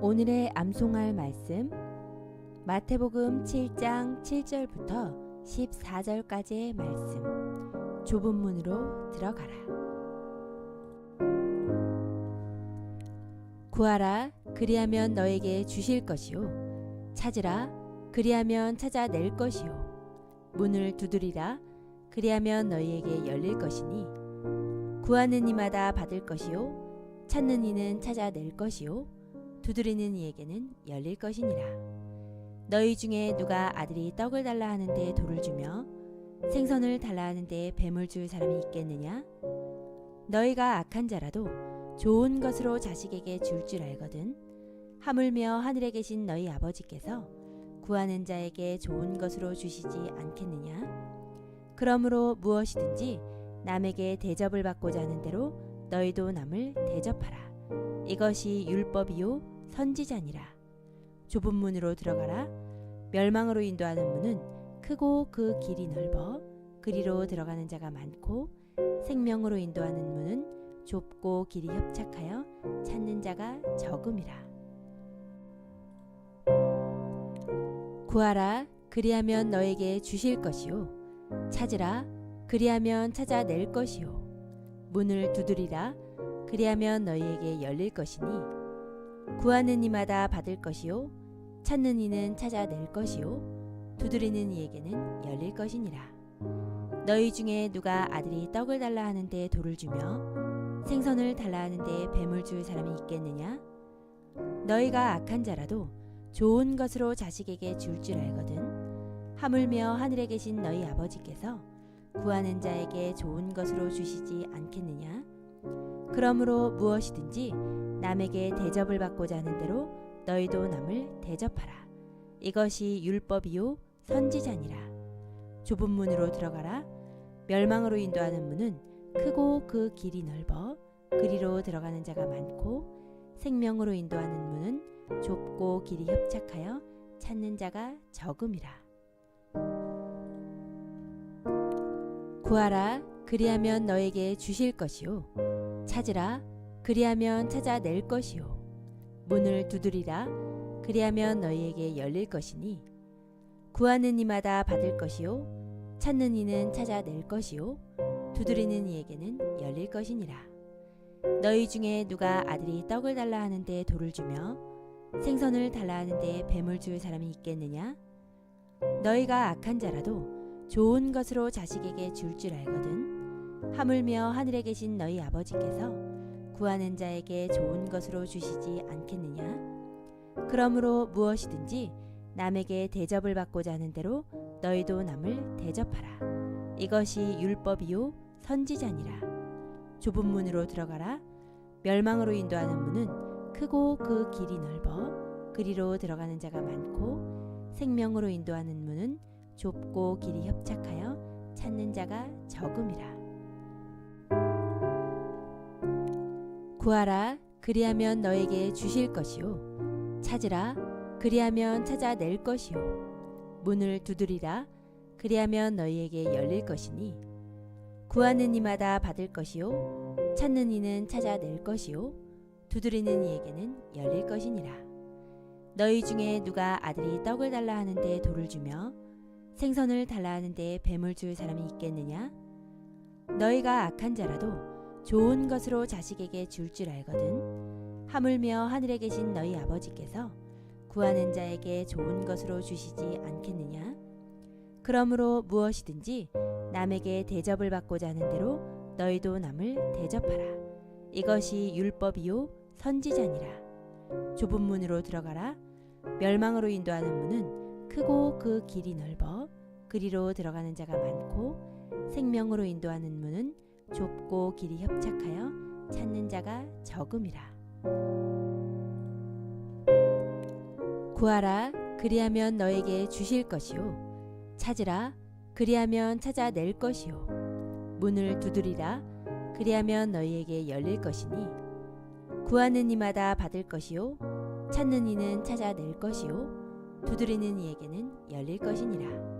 오늘의 암송할 말씀 마태복음 7장 7절부터 14절까지의 말씀. 좁은 문으로 들어가라. 구하라, 그리하면 너에게 주실 것이요. 찾으라, 그리하면 찾아낼 것이요. 문을 두드리라, 그리하면 너희에게 열릴 것이니 구하는 이마다 받을 것이요. 찾는 이는 찾아낼 것이요. 두드리는 이에게는 열릴 것이니라. 너희 중에 누가 아들이 떡을 달라 하는데 돌을 주며 생선을 달라 하는데 뱀을 줄 사람이 있겠느냐? 너희가 악한 자라도 좋은 것으로 자식에게 줄 줄 알거든. 하물며 하늘에 계신 너희 아버지께서 구하는 자에게 좋은 것으로 주시지 않겠느냐? 그러므로 무엇이든지 남에게 대접을 받고자 하는 대로 너희도 남을 대접하라. 이것이 율법이요 선지자니라. 좁은 문으로 들어가라. 멸망으로 인도하는 문은 크고 그 길이 넓어 그리로 들어가는 자가 많고 생명으로 인도하는 문은 좁고 길이 협착하여 찾는 자가 적음이라. 구하라, 그리하면 너에게 주실 것이요. 찾으라, 그리하면 찾아낼 것이요. 문을 두드리라, 그리하면 너희에게 열릴 것이니 구하는 이마다 받을 것이요. 찾는 이는 찾아낼 것이요. 두드리는 이에게는 열릴 것이니라. 너희 중에 누가 아들이 떡을 달라 하는데 돌을 주며 생선을 달라 하는데 뱀을 줄 사람이 있겠느냐? 너희가 악한 자라도 좋은 것으로 자식에게 줄 줄 알거든. 하물며 하늘에 계신 너희 아버지께서 구하는 자에게 좋은 것으로 주시지 않겠느냐? 그러므로 무엇이든지 남에게 대접을 받고자 하는 대로 너희도 남을 대접하라. 이것이 율법이요 선지자니라. 좁은 문으로 들어가라. 멸망으로 인도하는 문은 크고 그 길이 넓어 그리로 들어가는 자가 많고 생명으로 인도하는 문은 좁고 길이 협착하여 찾는 자가 적음이라. 구하라, 그리하면 너에게 주실 것이요. 찾으라, 그리하면 찾아낼 것이요. 문을 두드리라, 그리하면 너희에게 열릴 것이니 구하는 이마다 받을 것이요. 찾는 이는 찾아낼 것이요. 두드리는 이에게는 열릴 것이니라. 너희 중에 누가 아들이 떡을 달라 하는데 돌을 주며 생선을 달라 하는데 뱀을 줄 사람이 있겠느냐? 너희가 악한 자라도 좋은 것으로 자식에게 줄 줄 알거든. 하물며 하늘에 계신 너희 아버지께서 구하는 자에게 좋은 것으로 주시지 않겠느냐? 그러므로 무엇이든지 남에게 대접을 받고자 하는 대로 너희도 남을 대접하라. 이것이 율법이요 선지자니라. 좁은 문으로 들어가라. 멸망으로 인도하는 문은 크고 그 길이 넓어 그리로 들어가는 자가 많고 생명으로 인도하는 문은 좁고 길이 협착하여 찾는 자가 적음이라. 구하라, 그리하면 너에게 주실 것이요. 찾으라, 그리하면 찾아낼 것이요. 문을 두드리라, 그리하면 너희에게 열릴 것이니 구하는 이마다 받을 것이요. 찾는 이는 찾아낼 것이요. 두드리는 이에게는 열릴 것이니라. 너희 중에 누가 아들이 떡을 달라 하는데 돌을 주며 생선을 달라 하는데 뱀을 줄 사람이 있겠느냐? 너희가 악한 자라도 좋은 것으로 자식에게 줄 줄 알거든. 하물며 하늘에 계신 너희 아버지께서 구하는 자에게 좋은 것으로 주시지 않겠느냐? 그러므로 무엇이든지 남에게 대접을 받고자 하는 대로 너희도 남을 대접하라. 이것이 율법이요 선지자니라. 좁은 문으로 들어가라. 멸망으로 인도하는 문은 크고 그 길이 넓어 그리로 들어가는 자가 많고 생명으로 인도하는 문은 좁고 길이 협착하여 찾는 자가 적음이라. 구하라, 그리하면 너에게 주실 것이요. 찾으라, 그리하면 찾아낼 것이요. 문을 두드리라, 그리하면 너희에게 열릴 것이니 구하는 이마다 받을 것이요. 찾는 이는 찾아낼 것이요. 두드리는 이에게는 열릴 것이니라.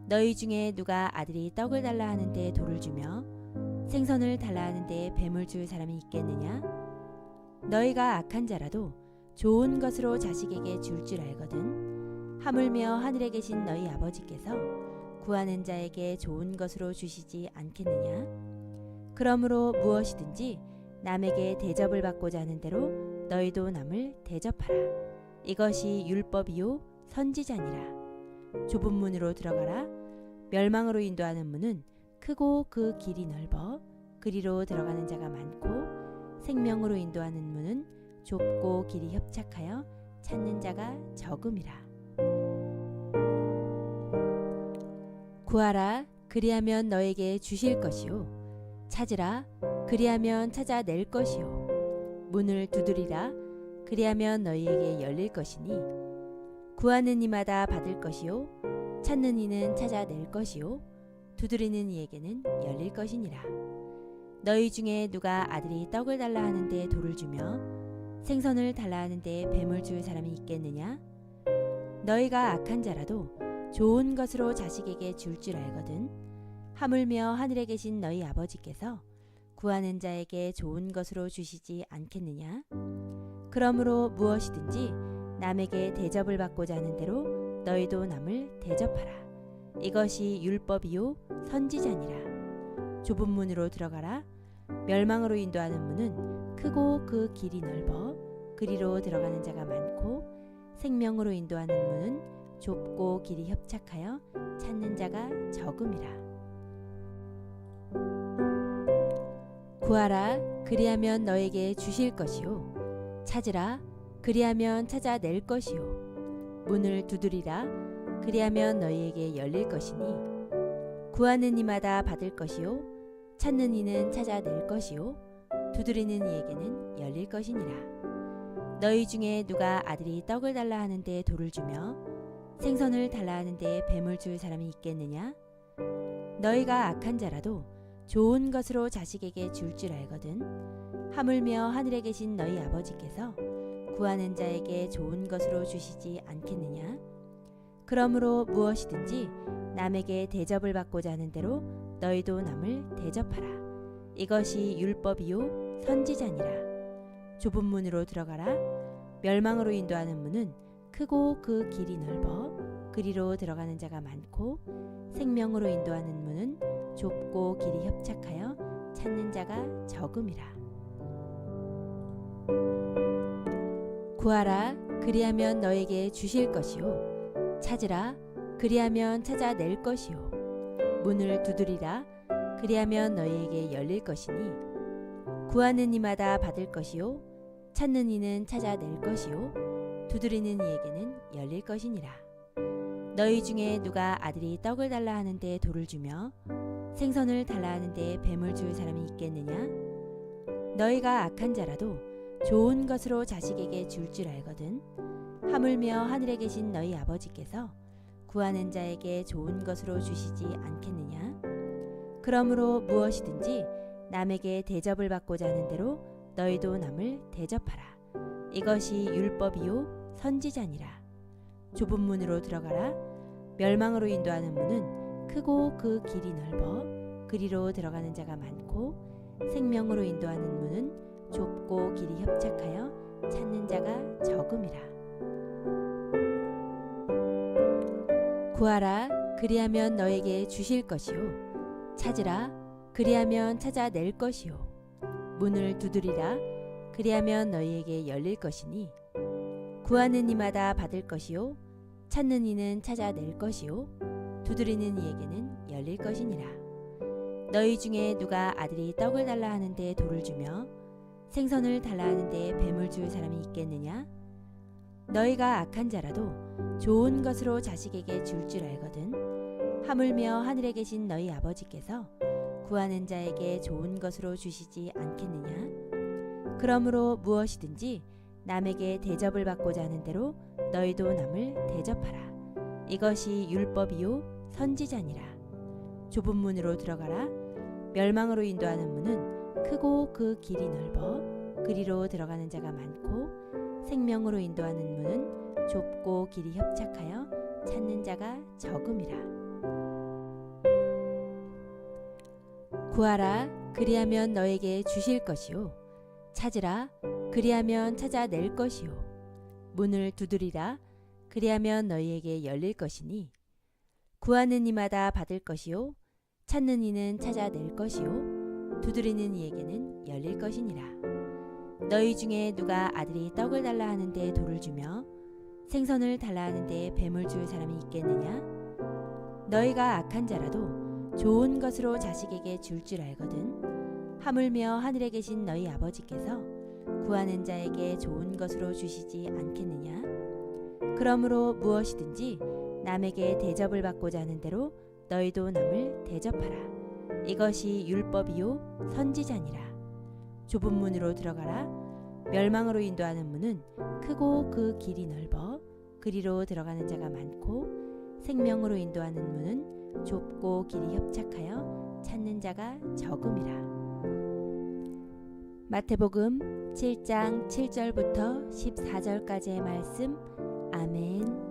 너희 중에 누가 아들이 떡을 달라 하는데 돌을 주며 생선을 달라 하는데 뱀을 줄 사람이 있겠느냐? 너희가 악한 자라도 좋은 것으로 자식에게 줄 줄 알거든 하물며 하늘에 계신 너희 아버지께서 구하는 자에게 좋은 것으로 주시지 않겠느냐? 그러므로 무엇이든지 남에게 대접을 받고자 하는 대로 너희도 남을 대접하라. 이것이 율법이요 선지자니라. 좁은 문으로 들어가라. 멸망으로 인도하는 문은 크고 그 길이 넓어 그리로 들어가는 자가 많고 생명으로 인도하는 문은 좁고 길이 협착하여 찾는 자가 적음이라. 구하라 그리하면 너에게 주실 것이요 찾으라 그리하면 찾아낼 것이요 문을 두드리라 그리하면 너희에게 열릴 것이니 구하는 이마다 받을 것이요 찾는 이는 찾아낼 것이요 두드리는 이에게는 열릴 것이니라. 너희 중에 누가 아들이 떡을 달라 하는데 돌을 주며 생선을 달라 하는데 뱀을 줄 사람이 있겠느냐? 너희가 악한 자라도 좋은 것으로 자식에게 줄 줄 알거든 하물며 하늘에 계신 너희 아버지께서 구하는 자에게 좋은 것으로 주시지 않겠느냐? 그러므로 무엇이든지 남에게 대접을 받고자 하는 대로 너희도 남을 대접하라. 이것이 율법이요 선지자니라. 좁은 문으로 들어가라. 멸망으로 인도하는 문은 크고 그 길이 넓어 그리로 들어가는 자가 많고 생명으로 인도하는 문은 좁고 길이 협착하여 찾는 자가 적음이라. 구하라 그리하면 너에게 주실 것이요 찾으라 그리하면 찾아낼 것이요 문을 두드리라 그리하면 너희에게 열릴 것이니 구하는 이마다 받을 것이요 찾는 이는 찾아낼 것이요 두드리는 이에게는 열릴 것이니라. 너희 중에 누가 아들이 떡을 달라 하는데 돌을 주며 생선을 달라 하는데 뱀을 줄 사람이 있겠느냐? 너희가 악한 자라도 좋은 것으로 자식에게 줄 줄 알거든 하물며 하늘에 계신 너희 아버지께서 구하는 자에게 좋은 것으로 주시지 않겠느냐? 그러므로 무엇이든지 남에게 대접을 받고자 하는 대로 너희도 남을 대접하라. 이것이 율법이요 선지자니라. 좁은 문으로 들어가라. 멸망으로 인도하는 문은 크고 그 길이 넓어 그리로 들어가는 자가 많고 생명으로 인도하는 문은 좁고 길이 협착하여 찾는 자가 적음이라. 구하라 그리하면 너에게 주실 것이요 찾으라 그리하면 찾아낼 것이요 문을 두드리라 그리하면 너희에게 열릴 것이니 구하는 이마다 받을 것이요 찾는 이는 찾아낼 것이요 두드리는 이에게는 열릴 것이니라. 너희 중에 누가 아들이 떡을 달라 하는데 돌을 주며 생선을 달라 하는데 뱀을 줄 사람이 있겠느냐? 너희가 악한 자라도 좋은 것으로 자식에게 줄 줄 알거든 하물며 하늘에 계신 너희 아버지께서 구하는 자에게 좋은 것으로 주시지 않겠느냐? 그러므로 무엇이든지 남에게 대접을 받고자 하는 대로 너희도 남을 대접하라. 이것이 율법이요 선지자니라. 좁은 문으로 들어가라. 멸망으로 인도하는 문은 크고 그 길이 넓어 그리로 들어가는 자가 많고 생명으로 인도하는 문은 좁고 길이 협착하여 찾는 자가 적음이라. 구하라 그리하면 너에게 주실 것이요 찾으라 그리하면 찾아낼 것이요 문을 두드리라 그리하면 너희에게 열릴 것이니 구하는 이마다 받을 것이요 찾는 이는 찾아낼 것이요 두드리는 이에게는 열릴 것이니라. 너희 중에 누가 아들이 떡을 달라 하는데 돌을 주며 생선을 달라 하는데 뱀을 줄 사람이 있겠느냐? 너희가 악한 자라도 좋은 것으로 자식에게 줄 줄 알거든 하물며 하늘에 계신 너희 아버지께서 구하는 자에게 좋은 것으로 주시지 않겠느냐? 그러므로 무엇이든지 남에게 대접을 받고자 하는 대로 너희도 남을 대접하라. 이것이 율법이요 선지자니라. 좁은 문으로 들어가라. 멸망으로 인도하는 문은 크고 그 길이 넓어 그리로 들어가는 자가 많고 생명으로 인도하는 문은 좁고 길이 협착하여 찾는 자가 적음이라. 구하라 그리하면 너에게 주실 것이요 찾으라 그리하면 찾아낼 것이요 문을 두드리라. 그리하면 너희에게 열릴 것이니 구하는 이마다 받을 것이요 찾는 이는 찾아낼 것이요 두드리는 이에게는 열릴 것이니라. 너희 중에 누가 아들이 떡을 달라 하는데 돌을 주며 생선을 달라 하는데 뱀을 줄 사람이 있겠느냐? 너희가 악한 자라도 좋은 것으로 자식에게 줄 줄 알거든. 하물며 하늘에 계신 너희 아버지께서 구하는 자에게 좋은 것으로 주시지 않겠느냐? 그러므로 무엇이든지 남에게 대접을 받고자 하는 대로 너희도 남을 대접하라. 이것이 율법이요 선지자니라. 좁은 문으로 들어가라. 멸망으로 인도하는 문은 크고 그 길이 넓어 그리로 들어가는 자가 많고 생명으로 인도하는 문은 좁고 길이 협착하여 찾는 자가 적음이라. 마태복음 7장 7절부터 14절까지의 말씀. 아멘.